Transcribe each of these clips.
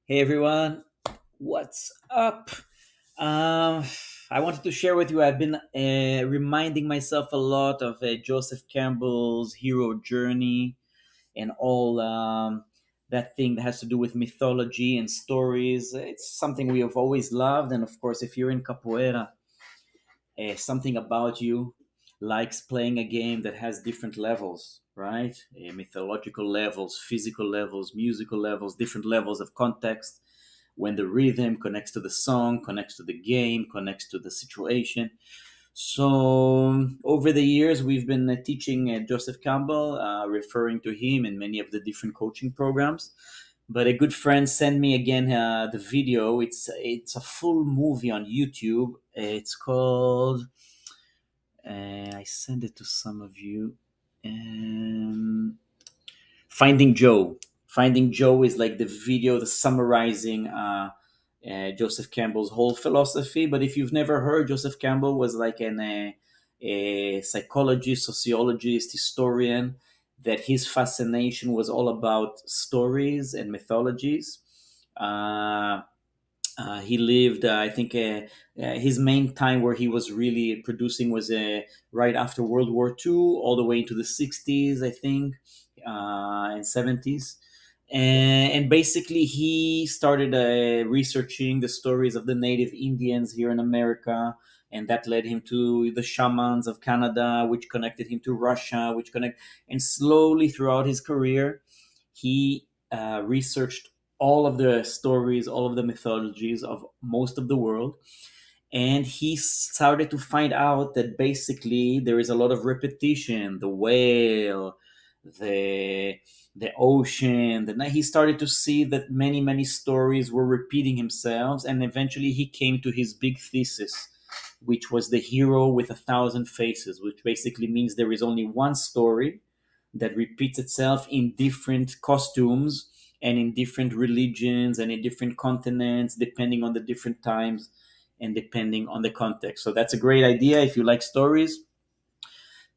Hey everyone, what's up? Um, I wanted to share with you. I've been reminding myself a lot of Joseph Campbell's hero journey and all that thing that has to do with mythology and stories. It's something we have always loved, and of course, if you're in Capoeira, something about you likes playing a game that has different levels, right? Mythological levels, physical levels, musical levels, different levels of context. When the rhythm connects to the song, connects to the game, connects to the situation. So over the years, we've been teaching Joseph Campbell, referring to him in many of the different coaching programs. But a good friend sent me again the video. It's a full movie on YouTube. It's called. I sent it to some of you. Um, Finding Joe. Finding Joe is like the video, the summarizing Joseph Campbell's whole philosophy. But if you've never heard, Joseph Campbell was like a psychologist, sociologist, historian. That his fascination was all about stories and mythologies. Uh, he lived, I think, his main time where he was really producing was right after World War II, all the way into the 60s, I think, and 70s. And basically, he started researching the stories of the native Indians here in America. And that led him to the shamans of Canada, which connected him to Russia, and slowly throughout his career, he researched all of the stories, all of the mythologies of most of the world. And he started to find out that basically there is a lot of repetition. The whale, the the ocean. He started to see that many stories were repeating themselves, and eventually he came to his big thesis, which was the hero with a thousand faces, which basically means there is only one story that repeats itself in different costumes and in different religions and in different continents, depending on the different times and depending on the context. So that's a great idea if you like stories,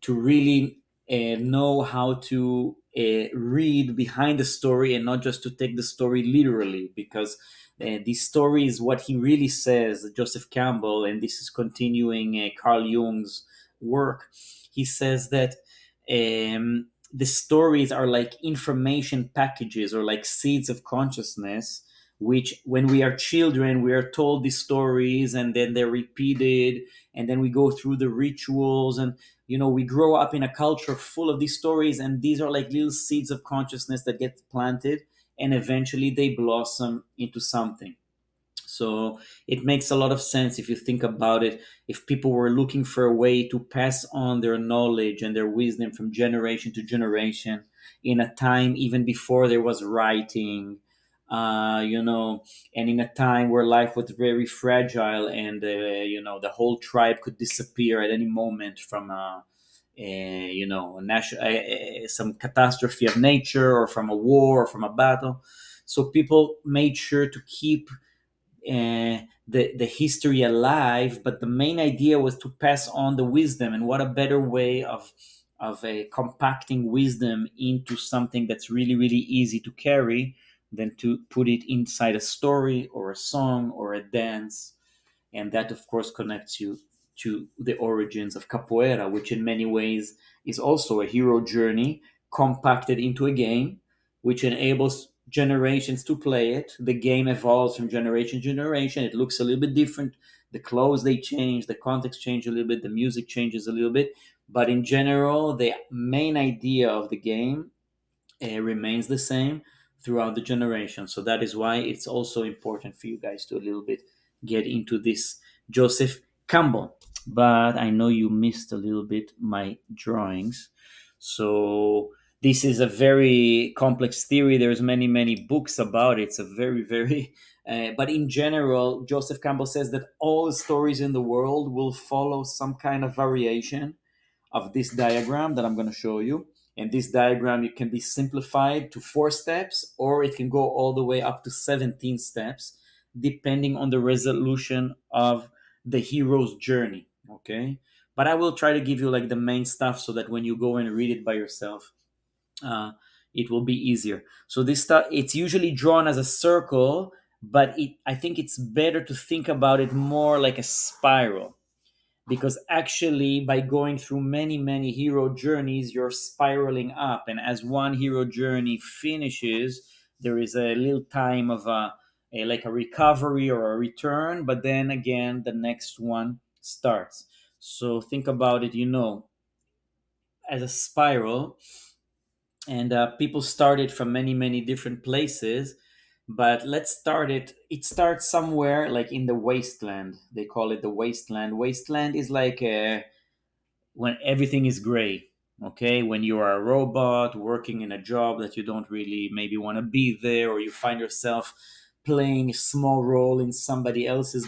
to really know how to read behind the story and not just to take the story literally, because this story is what he really says, Joseph Campbell, and this is continuing Carl Jung's work. He says that the stories are like information packages or like seeds of consciousness, which when we are children we are told these stories and then they're repeated, and then we go through the rituals, and we grow up in a culture full of these stories, and these are like little seeds of consciousness that get planted, and eventually they blossom into something. So it makes a lot of sense if you think about it. If people were looking for a way to pass on their knowledge and their wisdom from generation to generation in a time even before there was writing, and in a time where life was very fragile, and the whole tribe could disappear at any moment from some catastrophe of nature, or from a war, or from a battle. So people made sure to keep the history alive, but the main idea was to pass on the wisdom. And what a better way of compacting wisdom into something that's really easy to carry than to put it inside a story or a song or a dance. And that, of course, connects you to the origins of capoeira, which in many ways is also a hero journey compacted into a game, which enables generations to play it. The game evolves from generation to generation. It looks a little bit different. The clothes they change, the context change a little bit, the music changes a little bit, but in general, the main idea of the game remains the same throughout the generation. So that is why it's also important for you guys to a little bit get into this Joseph Campbell. But I know you missed a little bit my drawings. So this is a very complex theory. There's many books about it. It's a very but in general, Joseph Campbell says that all the stories in the world will follow some kind of variation of this diagram that I'm going to show you. And this diagram, it can be simplified to 4 steps, or it can go all the way up to 17 steps, depending on the resolution of the hero's journey. Okay. But I will try to give you like the main stuff so that when you go and read it by yourself, uh, it will be easier. So this stuff, it's usually drawn as a circle, but I think it's better to think about it more like a spiral, because actually by going through many many hero journeys you're spiraling up, and as one hero journey finishes there is a little time of like a recovery or a return, but then again the next one starts. So think about it, as a spiral, and people started from many many different places. But let's start it starts somewhere like in the wasteland. They call it the wasteland. Wasteland is like when everything is gray. Okay, when you are a robot working in a job that you don't really maybe want to be there, or you find yourself playing a small role in somebody else's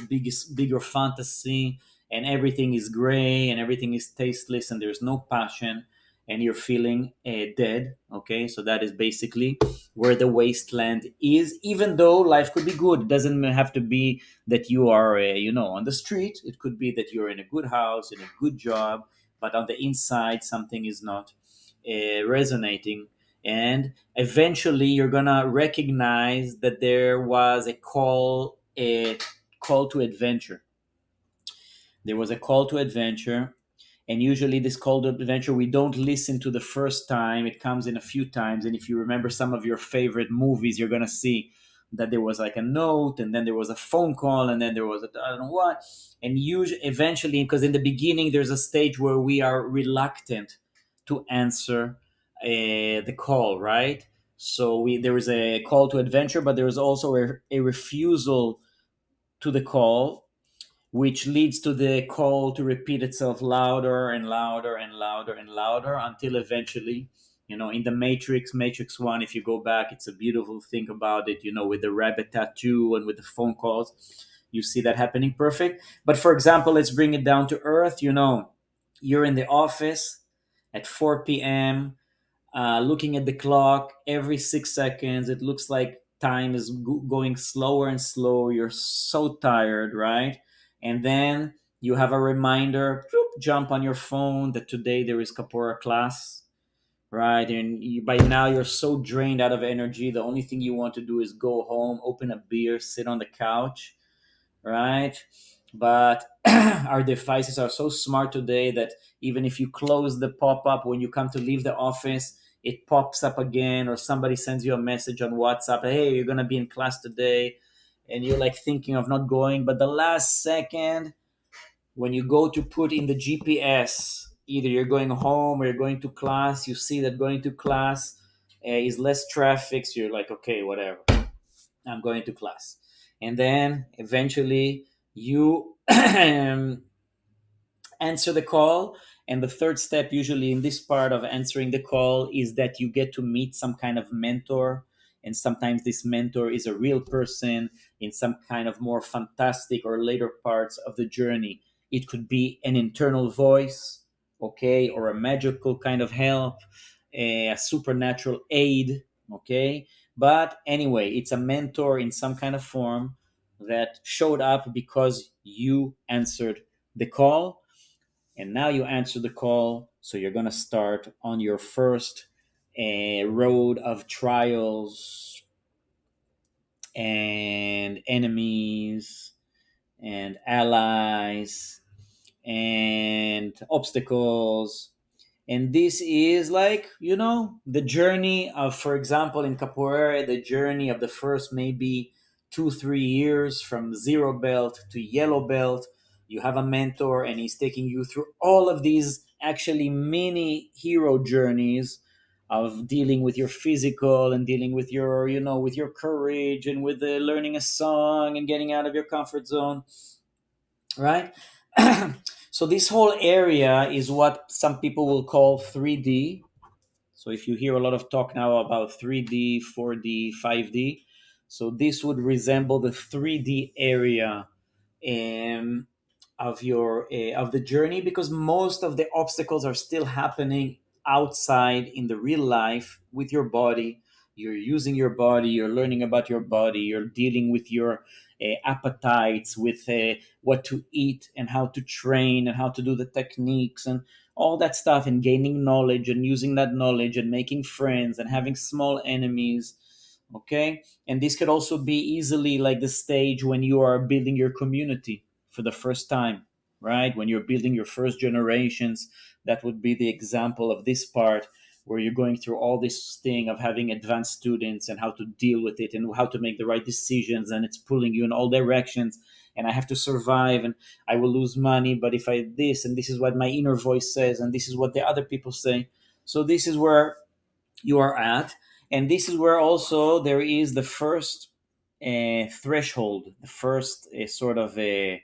bigger fantasy, and everything is gray and everything is tasteless and there's no passion, and you're feeling dead. Okay, so that is basically where the wasteland is. Even though life could be good, it doesn't have to be that you are on the street. It could be that you're in a good house, in a good job, but on the inside something is not resonating. And eventually you're gonna recognize that there was a call to adventure. There was a call to adventure, and usually this call to adventure we don't listen to the first time. It comes in a few times, and if you remember some of your favorite movies, you're going to see that there was like a note, and then there was a phone call, and then there was a I don't know what. And usually eventually, because in the beginning there's a stage where we are reluctant to answer the call, right? So there is a call to adventure, but there is also a refusal to the call, which leads to the call to repeat itself louder and louder and louder and louder until eventually, in the Matrix 1, if you go back, it's a beautiful thing about it, with the rabbit tattoo and with the phone calls. You see that happening perfect. But for example, let's bring it down to earth. You're in the office at 4 p.m., looking at the clock every 6 seconds. It looks like time is going slower and slower. You're so tired, right? And then you have a reminder, jump on your phone that today there is Capoeira class, right? And by now you're so drained out of energy. The only thing you want to do is go home, open a beer, sit on the couch, right? But our devices are so smart today that even if you close the pop-up when you come to leave the office, it pops up again, or somebody sends you a message on WhatsApp, hey, you're going to be in class today, and you're like thinking of not going, but the last second when you go to put in the GPS, either you're going home or you're going to class, you see that going to class is less traffic, so you're like, okay, whatever, I'm going to class. And then eventually you answer the call. And the third step, usually in this part of answering the call, is that you get to meet some kind of mentor. And sometimes this mentor is a real person in some kind of more fantastic or later parts of the journey. It could be an internal voice, okay, or a magical kind of help, a supernatural aid, okay. But anyway, it's a mentor in some kind of form that showed up because you answered the call, and now you answer the call. So you're going to start on your first road of trials and enemies and allies and obstacles. And this is like, the journey of, for example, in Capoeira, the journey of the first maybe 2 3 years from zero belt to yellow belt. You have a mentor and he's taking you through all of these actually mini hero journeys of dealing with your physical and dealing with your, with your courage, and with the learning a song and getting out of your comfort zone, right? So this whole area is what some people will call 3D. So if you hear a lot of talk now about 3D, 4D, 5D, so this would resemble the 3D area um, of the journey, because most of the obstacles are still happening outside in the real life with your body. You're using your body, you're learning about your body, you're dealing with your appetites, with what to eat and how to train and how to do the techniques and all that stuff, and gaining knowledge and using that knowledge and making friends and having small enemies. Okay. And this could also be easily like the stage when you are building your community for the first time, right? When you're building your first generations, that would be the example of this part, where you're going through all this thing of having advanced students and how to deal with it and how to make the right decisions, and it's pulling you in all directions, and I have to survive, and I will lose money, but if I this, and this is what my inner voice says, and this is what the other people say. So this is where you are at, and this is where also there is the first threshold, the first sort of a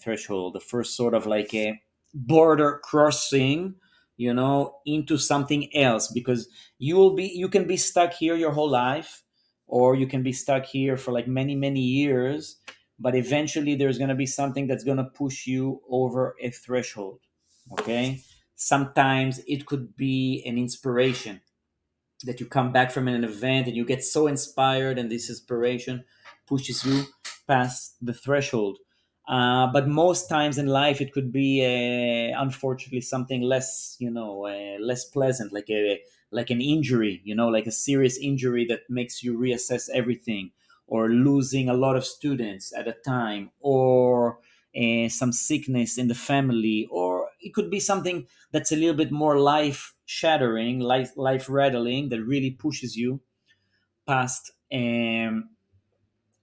threshold, the first sort of like a border crossing, into something else, because you can be stuck here your whole life, or you can be stuck here for like many many years, but eventually there's going to be something that's going to push you over a threshold. Okay. Sometimes it could be an inspiration, that you come back from an event and you get so inspired, and this inspiration pushes you past the threshold. But most times in life it could be unfortunately something less, less pleasant, like an injury, like a serious injury that makes you reassess everything, or losing a lot of students at a time, or some sickness in the family, or it could be something that's a little bit more life shattering, life rattling, that really pushes you past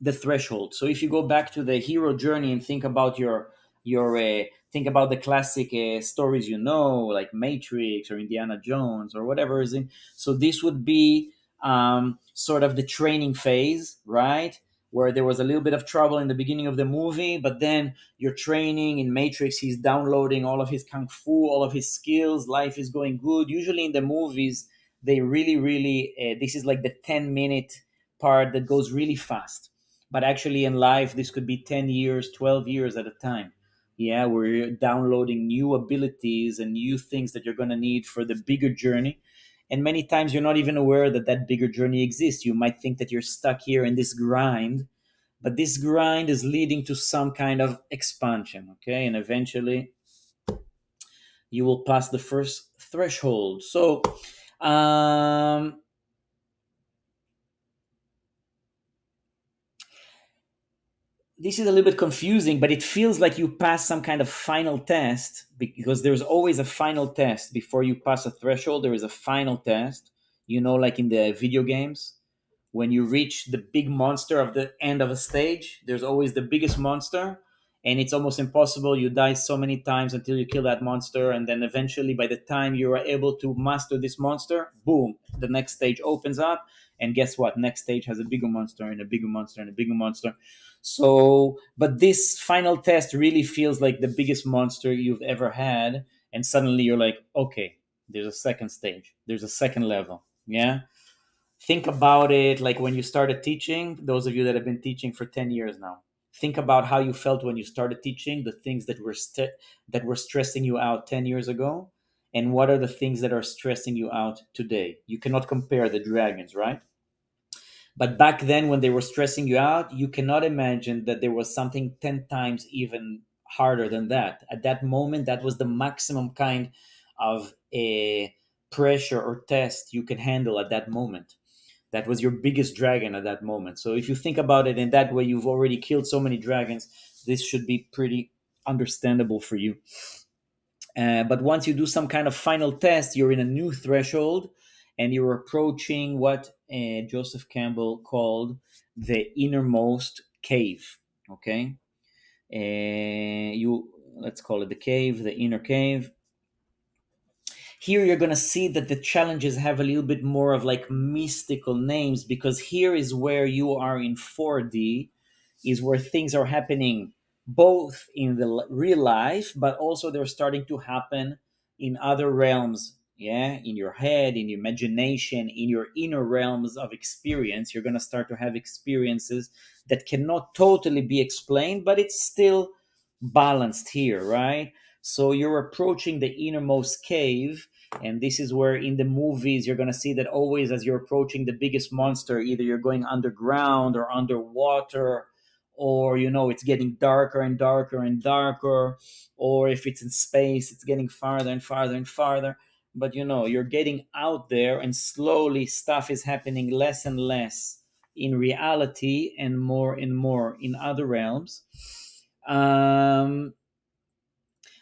the threshold. So if you go back to the hero journey and think about your think about the classic stories, like Matrix or Indiana Jones or whatever is in. So this would be sort of the training phase, right? Where there was a little bit of trouble in the beginning of the movie, but then you're training in Matrix. He's downloading all of his kung fu, all of his skills. Life is going good. Usually in the movies, they really, really, this is like the 10-minute part that goes really fast, but actually in life this could be 10 years, 12 years at a time. Yeah, where you're downloading new abilities and new things that you're going to need for the bigger journey, and many times you're not even aware that that bigger journey exists. You might think that you're stuck here in this grind, but this grind is leading to some kind of expansion. Okay, and eventually you will pass the first threshold. So um this is a little bit confusing, but it feels like you pass some kind of final test, because there's always a final test before you pass a threshold. There is a final test, like in the video games. When you reach the big monster of the end of a stage, there's always the biggest monster, and it's almost impossible. You die so many times until you kill that monster, and then eventually, by the time you are able to master this monster, boom, the next stage opens up, and guess what? Next stage has a bigger monster and a bigger monster and a bigger monster. So, but this final test really feels like the biggest monster you've ever had, and suddenly you're like, okay, there's a second stage, there's a second level. Yeah, think about it like when you started teaching. Those of you that have been teaching for 10 years now, think about how you felt when you started teaching, the things that were stressing you out 10 years ago, and what are the things that are stressing you out today. You cannot compare the dragons, right? But back then, when they were stressing you out, you cannot imagine that there was something 10 times even harder than that. At that moment, that was the maximum kind of a pressure or test you can handle at that moment. That was your biggest dragon at that moment. So if you think about it in that way, you've already killed so many dragons. This should be pretty understandable for you. But once you do some kind of final test, you're in a new threshold, and you're approaching what Joseph Campbell called the innermost cave. Okay, you let's call it the cave, the inner cave. Here you're going to see that the challenges have a little bit more of like mystical names, because here is where you are in 4D, is where things are happening both in the real life, but also they're starting to happen in other realms. Yeah, in your head, in your imagination, in your inner realms of experience, you're going to start to have experiences that cannot totally be explained, but it's still balanced here, right? So you're approaching the innermost cave, and this is where in the movies you're going to see that always as you're approaching the biggest monster, either you're going underground or underwater, or it's getting darker and darker and darker, or if it's in space it's getting farther and farther and farther. But you're getting out there, and slowly stuff is happening less and less in reality and more and more in other realms. um,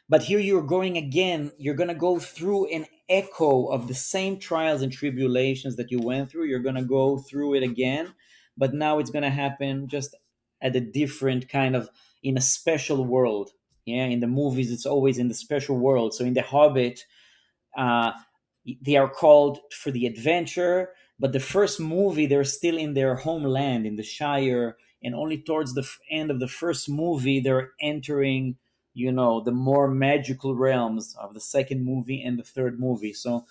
but here you're going again, you're going to go through an echo of the same trials and tribulations that you went through. You're going to go through it again, but now it's going to happen just at a different kind of, in a special world. Yeah, in the movies, it's always in the special world. So in The Hobbit, uh, they are called for the adventure, but the first movie they're still in their homeland in the Shire, and only towards the end of the first movie they're entering, the more magical realms of the second movie and the third movie. So,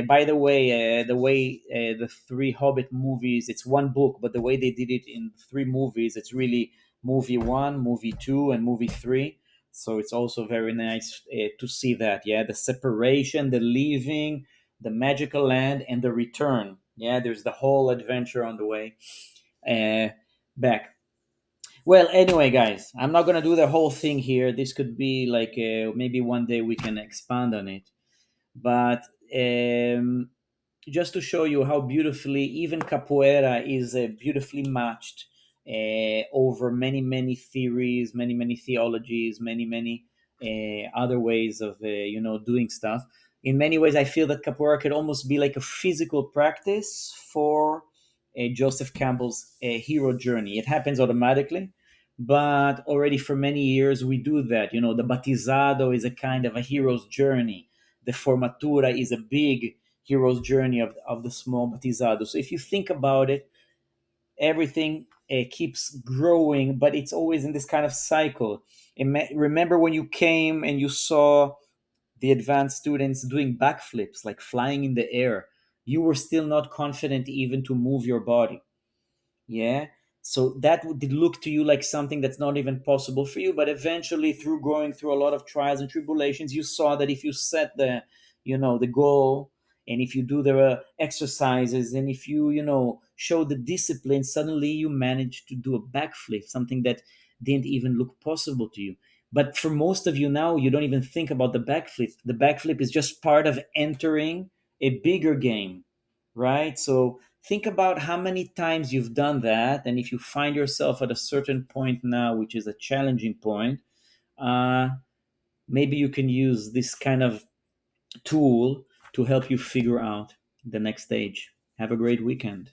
by the way the three Hobbit movies, it's one book, but the way they did it in three movies, it's really movie one, movie two, and movie three. So it's also very nice to see that, yeah, the separation, the leaving the magical land, and the return. Yeah, there's the whole adventure on the way uh, back. Well, anyway, guys, I'm not gonna do the whole thing here. This could be like, maybe one day we can expand on it. But just to show you how beautifully even capoeira is beautifully matched over many many theories, many many theologies, many many other ways of doing stuff. In many ways I feel that capoeira could almost be like a physical practice for Joseph Campbell's hero journey. It happens automatically, but already for many years we do that. The batizado is a kind of a hero's journey. The formatura is a big hero's journey of the small batizado. So if you think about it, everything keeps growing, but it's always in this kind of cycle. Remember when you came and you saw the advanced students doing backflips, like flying in the air, you were still not confident even to move your body. Yeah, so that did look to you like something that's not even possible for you, but eventually, through going through a lot of trials and tribulations, you saw that if you set the goal, and if you do the exercises, and if you show the discipline, suddenly you manage to do a backflip, something that didn't even look possible to you. But for most of you now, you don't even think about the backflip. The backflip is just part of entering a bigger game, right? So think about how many times you've done that, and if you find yourself at a certain point now, which is a challenging point, uh, maybe you can use this kind of tool to help you figure out the next stage. Have a great weekend.